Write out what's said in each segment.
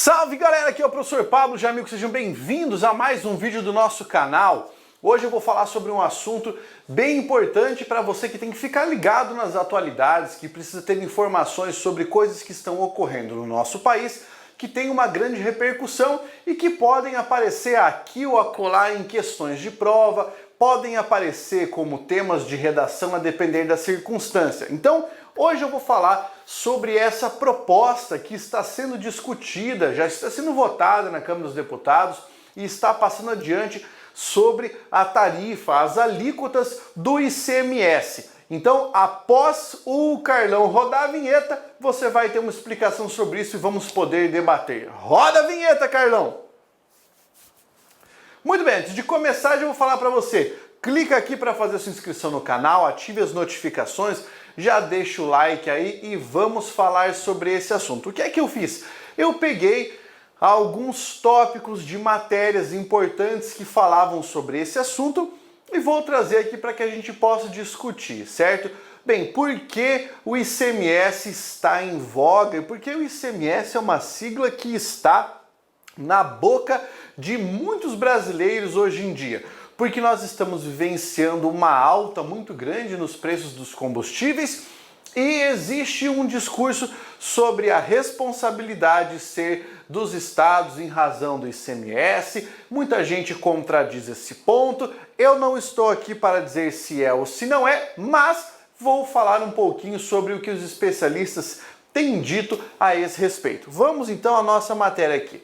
Salve galera, aqui é o professor Pablo Jamil, sejam bem-vindos a mais um vídeo do nosso canal. Hoje eu vou falar sobre um assunto bem importante para você que tem que ficar ligado nas atualidades, que precisa ter informações sobre coisas que estão ocorrendo no nosso país, que tem uma grande repercussão e que podem aparecer aqui ou acolá em questões de prova, podem aparecer como temas de redação a depender da circunstância. Então, hoje eu vou falar sobre essa proposta que está sendo discutida, já está sendo votada na Câmara dos Deputados e está passando adiante sobre a tarifa, as alíquotas do ICMS. Então, após o Carlão rodar a vinheta, você vai ter uma explicação sobre isso e vamos poder debater. Roda a vinheta, Carlão! Muito bem, antes de começar, eu vou falar para você. Clica aqui para fazer sua inscrição no canal, ative as notificações, já deixa o like aí e vamos falar sobre esse assunto. O que é que eu fiz? Eu peguei alguns tópicos de matérias importantes que falavam sobre esse assunto e vou trazer aqui para que a gente possa discutir, certo? Bem, por que o ICMS está em voga? Porque o ICMS é uma sigla que está na boca de muitos brasileiros hoje em dia, porque nós estamos vivenciando uma alta muito grande nos preços dos combustíveis e existe um discurso sobre a responsabilidade ser dos estados em razão do ICMS. Muita gente contradiz esse ponto. Eu não estou aqui para dizer se é ou se não é, mas vou falar um pouquinho sobre o que os especialistas têm dito a esse respeito. Vamos então à nossa matéria aqui.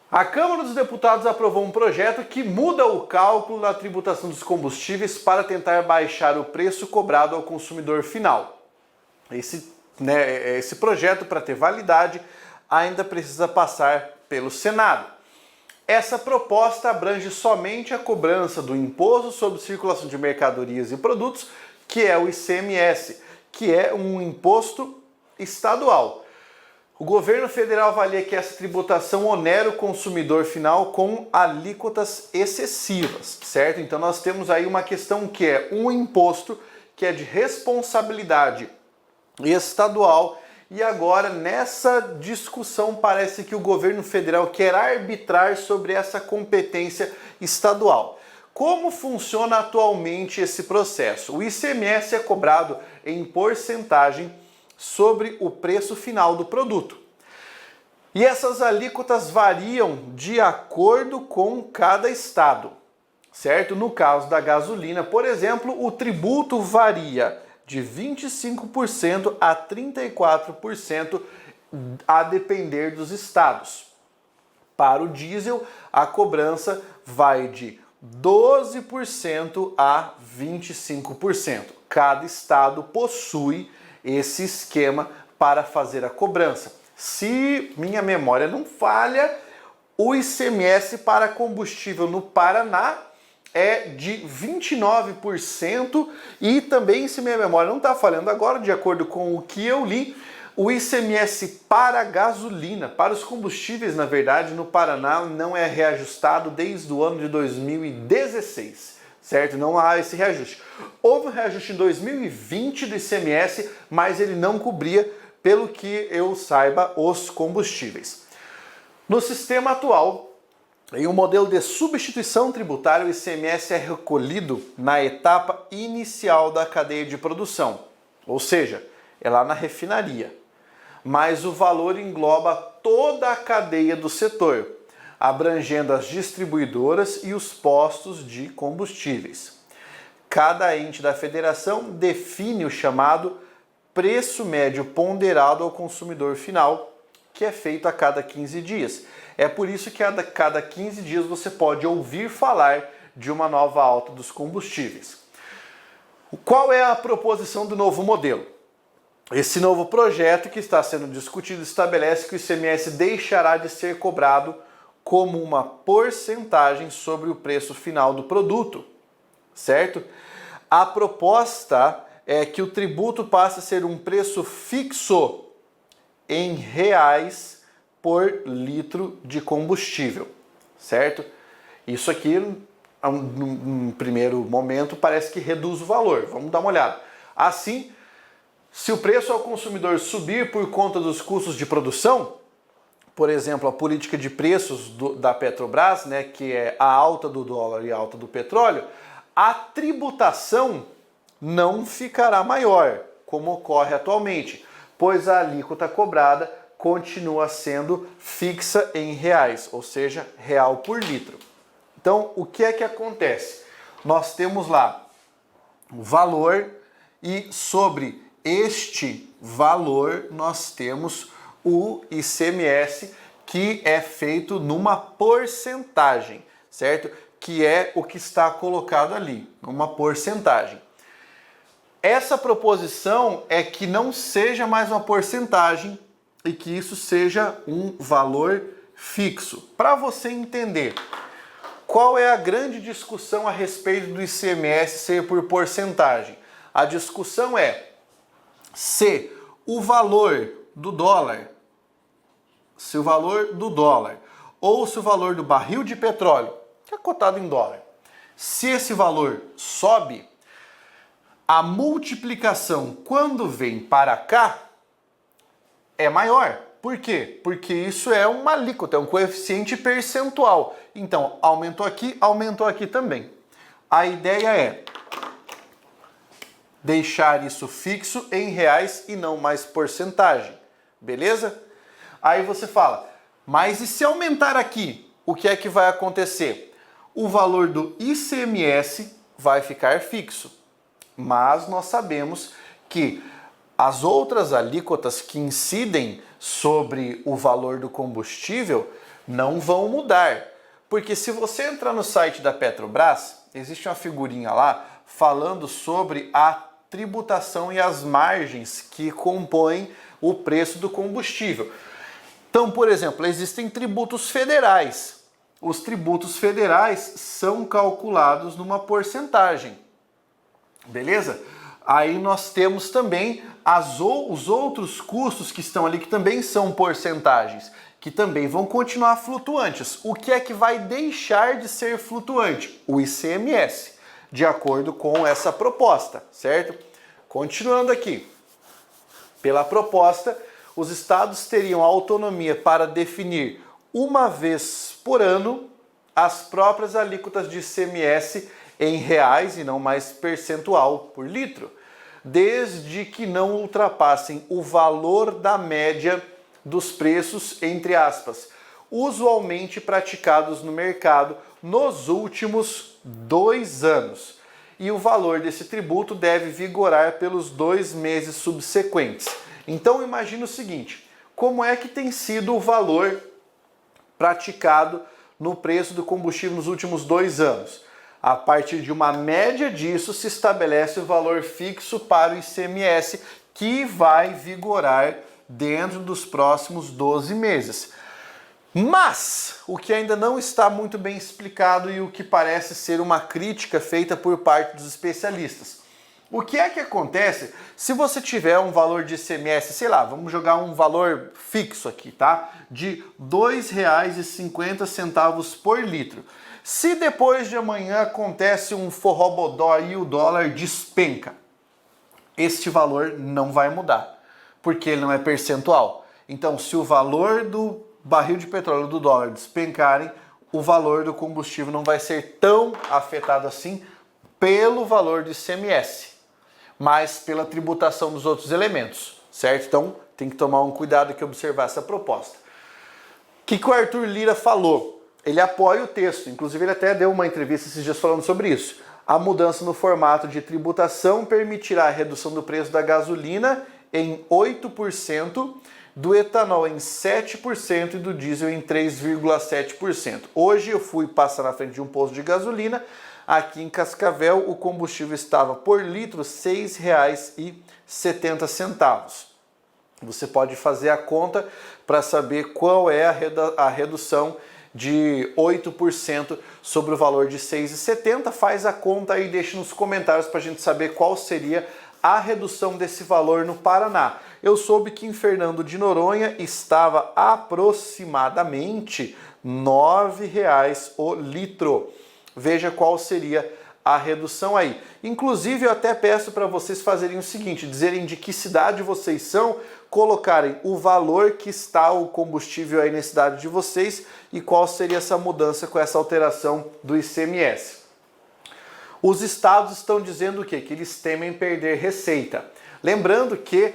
A Câmara dos Deputados aprovou um projeto que muda o cálculo da tributação dos combustíveis para tentar baixar o preço cobrado ao consumidor final. Esse projeto, para ter validade, ainda precisa passar pelo Senado. Essa proposta abrange somente a cobrança do Imposto sobre Circulação de Mercadorias e Produtos, que é o ICMS, que é um imposto estadual. O governo federal avalia que essa tributação onera o consumidor final com alíquotas excessivas, certo? Então nós temos aí uma questão que é um imposto que é de responsabilidade estadual e agora nessa discussão parece que o governo federal quer arbitrar sobre essa competência estadual. Como funciona atualmente esse processo? O ICMS é cobrado em porcentagem sobre o preço final do produto. E essas alíquotas variam de acordo com cada estado, certo? No caso da gasolina, por exemplo, o tributo varia de 25% a 34% a depender dos estados. Para o diesel, a cobrança vai de 12% a 25%. Cada estado possui esse esquema para fazer a cobrança. Se minha memória não falha, o ICMS para combustível no Paraná é de 29% e também, se minha memória não está falhando agora, de acordo com o que eu li, o ICMS para gasolina, para os combustíveis, na verdade, no Paraná não é reajustado desde o ano de 2016. Certo? Não há esse reajuste. Houve um reajuste em 2020 do ICMS, mas ele não cobria, pelo que eu saiba, os combustíveis. No sistema atual, em um modelo de substituição tributária, o ICMS é recolhido na etapa inicial da cadeia de produção, ou seja, é lá na refinaria. Mas o valor engloba toda a cadeia do setor, abrangendo as distribuidoras e os postos de combustíveis. Cada ente da federação define o chamado preço médio ponderado ao consumidor final, que é feito a cada 15 dias. É por isso que a cada 15 dias você pode ouvir falar de uma nova alta dos combustíveis. Qual é a proposição do novo modelo? Esse novo projeto que está sendo discutido estabelece que o ICMS deixará de ser cobrado como uma porcentagem sobre o preço final do produto, certo? A proposta é que o tributo passe a ser um preço fixo em reais por litro de combustível, certo? Isso aqui, num primeiro momento, parece que reduz o valor. Vamos dar uma olhada. Assim, se o preço ao consumidor subir por conta dos custos de produção, por exemplo, a política de preços da Petrobras, né, que é a alta do dólar e a alta do petróleo, a tributação não ficará maior, como ocorre atualmente, pois a alíquota cobrada continua sendo fixa em reais, ou seja, real por litro. Então, o que é que acontece? Nós temos lá o valor e sobre este valor nós temos o ICMS, que é feito numa porcentagem, certo? Que é o que está colocado ali, uma porcentagem. Essa proposição é que não seja mais uma porcentagem e que isso seja um valor fixo. Para você entender, qual é a grande discussão a respeito do ICMS ser por porcentagem? A discussão é se o valor do dólar, ou se o valor do barril de petróleo, que é cotado em dólar, se esse valor sobe, a multiplicação quando vem para cá é maior. Por quê? Porque isso é uma alíquota, é um coeficiente percentual. Então, aumentou aqui também. A ideia é deixar isso fixo em reais e não mais porcentagem. Beleza? Aí você fala, mas e se aumentar aqui, o que é que vai acontecer? O valor do ICMS vai ficar fixo. Mas nós sabemos que as outras alíquotas que incidem sobre o valor do combustível não vão mudar. Porque se você entrar no site da Petrobras, existe uma figurinha lá falando sobre a tributação e as margens que compõem o preço do combustível. Então, por exemplo, existem tributos federais. Os tributos federais são calculados numa porcentagem. Beleza? Aí nós temos também os outros custos que estão ali, que também são porcentagens, que também vão continuar flutuantes. O que é que vai deixar de ser flutuante? O ICMS, de acordo com essa proposta, certo? Continuando aqui. Pela proposta, os estados teriam autonomia para definir uma vez por ano as próprias alíquotas de ICMS em reais e não mais percentual por litro, desde que não ultrapassem o valor da média dos preços, entre aspas, usualmente praticados no mercado nos últimos 2 anos. E o valor desse tributo deve vigorar pelos 2 meses subsequentes. Então imagine o seguinte, como é que tem sido o valor praticado no preço do combustível nos últimos 2 anos? A partir de uma média disso se estabelece o valor fixo para o ICMS, que vai vigorar dentro dos próximos 12 meses. Mas o que ainda não está muito bem explicado e o que parece ser uma crítica feita por parte dos especialistas. O que é que acontece se você tiver um valor de ICMS, sei lá, vamos jogar um valor fixo aqui, tá? De R$ 2,50 por litro. Se depois de amanhã acontece um forrobodó e o dólar despenca, este valor não vai mudar, porque ele não é percentual. Então, se o valor do barril de petróleo do dólar despencarem, o valor do combustível não vai ser tão afetado assim pelo valor do ICMS, mas pela tributação dos outros elementos, certo? Então, tem que tomar um cuidado aqui e observar essa proposta. O que o Arthur Lira falou? Ele apoia o texto, inclusive ele até deu uma entrevista esses dias falando sobre isso. A mudança no formato de tributação permitirá a redução do preço da gasolina em 8%, do etanol em 7% e do diesel em 3,7%. Hoje eu fui passar na frente de um posto de gasolina, aqui em Cascavel o combustível estava por litro R$ 6,70. Você pode fazer a conta para saber qual é a redução de 8% sobre o valor de R$ 6,70. Faz a conta aí e deixa nos comentários para a gente saber qual seria a redução desse valor no Paraná. Eu soube que em Fernando de Noronha estava aproximadamente R$ 9,00 o litro. Veja qual seria a redução aí. Inclusive, eu até peço para vocês fazerem o seguinte, dizerem de que cidade vocês são, colocarem o valor que está o combustível aí na cidade de vocês e qual seria essa mudança com essa alteração do ICMS. Os estados estão dizendo o quê? Que eles temem perder receita. Lembrando que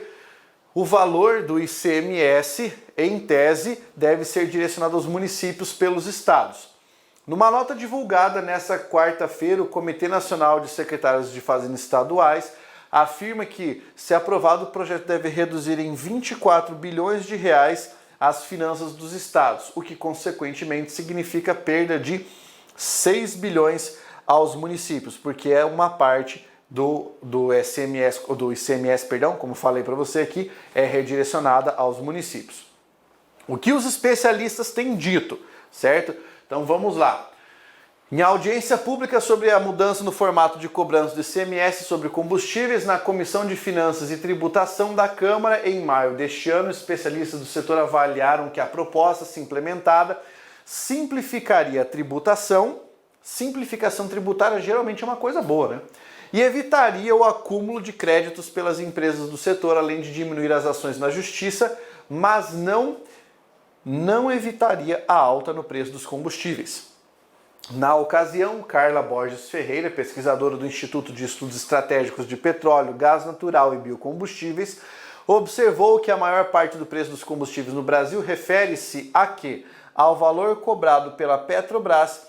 o valor do ICMS, em tese, deve ser direcionado aos municípios pelos estados. Numa nota divulgada nesta quarta-feira, o Comitê Nacional de Secretários de Fazenda Estaduais afirma que, se aprovado, o projeto deve reduzir em 24 bilhões de reais as finanças dos estados, o que consequentemente significa perda de 6 bilhões aos municípios, porque é uma parte do ICMS, perdão, como falei para você aqui, é redirecionada aos municípios. O que os especialistas têm dito, certo? Então vamos lá. Em audiência pública sobre a mudança no formato de cobrança do ICMS sobre combustíveis na Comissão de Finanças e Tributação da Câmara, em maio deste ano, especialistas do setor avaliaram que a proposta, se implementada, simplificaria a tributação. Simplificação tributária geralmente é uma coisa boa, né? E evitaria o acúmulo de créditos pelas empresas do setor, além de diminuir as ações na justiça, mas não evitaria a alta no preço dos combustíveis. Na ocasião, Carla Borges Ferreira, pesquisadora do Instituto de Estudos Estratégicos de Petróleo, Gás Natural e Biocombustíveis, observou que a maior parte do preço dos combustíveis no Brasil refere-se a quê? Ao valor cobrado pela Petrobras,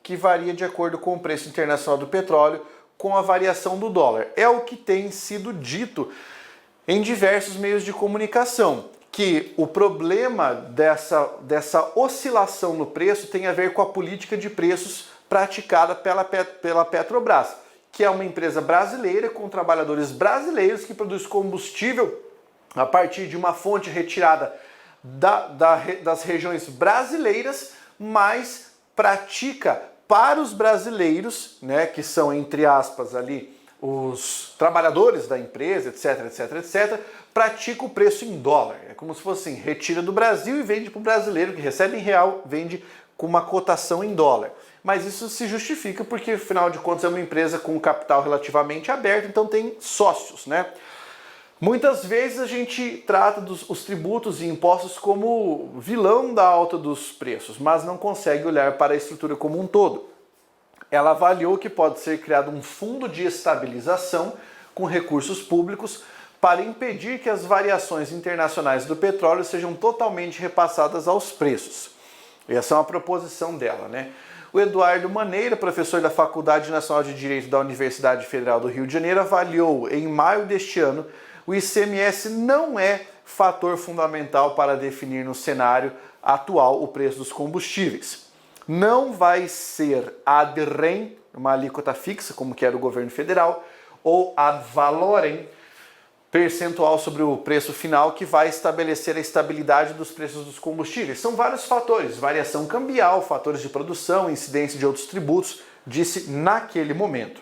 que varia de acordo com o preço internacional do petróleo, com a variação do dólar. É o que tem sido dito em diversos meios de comunicação, que o problema dessa oscilação no preço tem a ver com a política de preços praticada pela Petrobras, que é uma empresa brasileira com trabalhadores brasileiros que produz combustível a partir de uma fonte retirada das regiões brasileiras, mas pratica para os brasileiros, né, que são, entre aspas, ali os trabalhadores da empresa, etc, etc, etc, pratica o preço em dólar. É como se fosse assim, retira do Brasil e vende para o brasileiro, que recebe em real, vende com uma cotação em dólar. Mas isso se justifica porque, afinal de contas, é uma empresa com capital relativamente aberto, então tem sócios, né? Muitas vezes a gente trata os tributos e impostos como vilão da alta dos preços, mas não consegue olhar para a estrutura como um todo. Ela avaliou que pode ser criado um fundo de estabilização com recursos públicos para impedir que as variações internacionais do petróleo sejam totalmente repassadas aos preços. Essa é uma proposição dela, né? O Eduardo Maneira, professor da Faculdade Nacional de Direito da Universidade Federal do Rio de Janeiro, avaliou em maio deste ano o ICMS não é fator fundamental para definir no cenário atual o preço dos combustíveis. Não vai ser ad rem, uma alíquota fixa, como que era o governo federal, ou ad valorem, percentual sobre o preço final, que vai estabelecer a estabilidade dos preços dos combustíveis. São vários fatores, variação cambial, fatores de produção, incidência de outros tributos, disse naquele momento.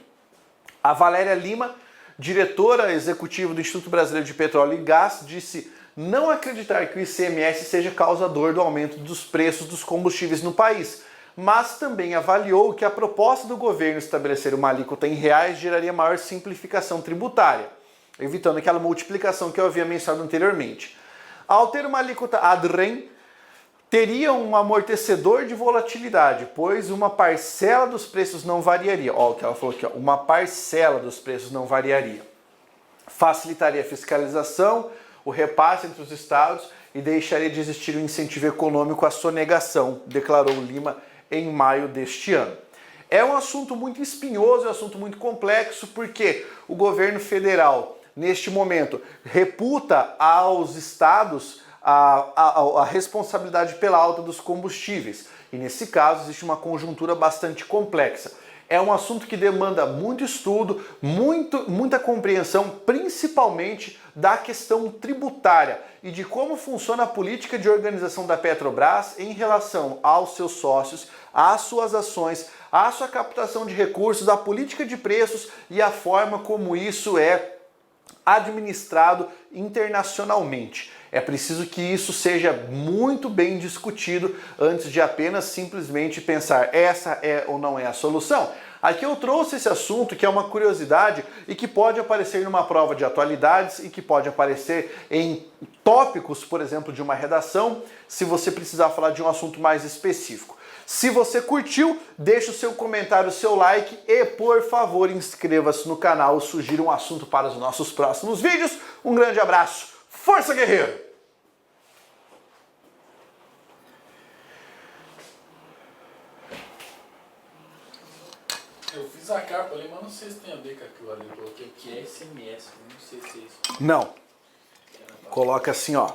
A Valéria Lima, diretora executiva do Instituto Brasileiro de Petróleo e Gás, disse não acreditar que o ICMS seja causador do aumento dos preços dos combustíveis no país, mas também avaliou que a proposta do governo estabelecer uma alíquota em reais geraria maior simplificação tributária, evitando aquela multiplicação que eu havia mencionado anteriormente. Ao ter uma alíquota ad rem, teria um amortecedor de volatilidade, pois uma parcela dos preços não variaria. Olha o que ela falou aqui, ó, uma parcela dos preços não variaria. Facilitaria a fiscalização, o repasse entre os estados e deixaria de existir um incentivo econômico à sonegação, declarou Lima em maio deste ano. É um assunto muito espinhoso, é um assunto muito complexo, porque o governo federal, neste momento, reputa aos estados a responsabilidade pela alta dos combustíveis. E nesse caso existe uma conjuntura bastante complexa. É um assunto que demanda muito estudo, muita compreensão, principalmente da questão tributária e de como funciona a política de organização da Petrobras em relação aos seus sócios, às suas ações, à sua captação de recursos, à política de preços e a forma como isso é administrado internacionalmente. É preciso que isso seja muito bem discutido antes de apenas simplesmente pensar essa é ou não é a solução. Aqui eu trouxe esse assunto que é uma curiosidade e que pode aparecer numa prova de atualidades e que pode aparecer em tópicos, por exemplo, de uma redação, se você precisar falar de um assunto mais específico. Se você curtiu, deixe o seu comentário, o seu like e, por favor, inscreva-se no canal, sugira um assunto para os nossos próximos vídeos. Um grande abraço, força guerreiro! Eu fiz a capa ali, mas não sei se tem a ver com aquilo ali. Eu coloquei que é SMS, não sei se é isso. Não. Coloca assim, ó.